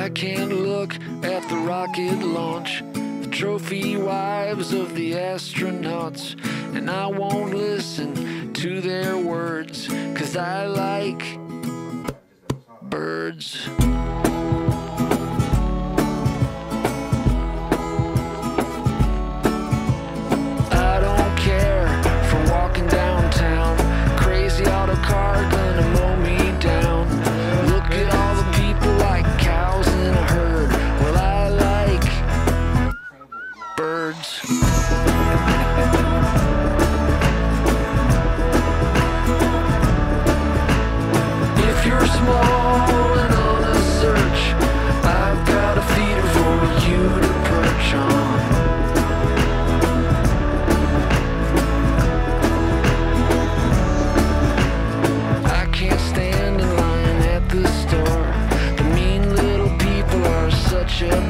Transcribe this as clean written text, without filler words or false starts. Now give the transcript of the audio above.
I can't look at the rocket launch, the trophy wives of the astronauts, and I won't listen to their words, 'cause I like birds. I don't care for walking downtown, crazy auto car gonna mow me down. Look at all the people like cows in a herd. Well, I like birds. If you're small and on a search, I've got a feeder for you to perch on. I can't stand in line at the store. The mean little people are such a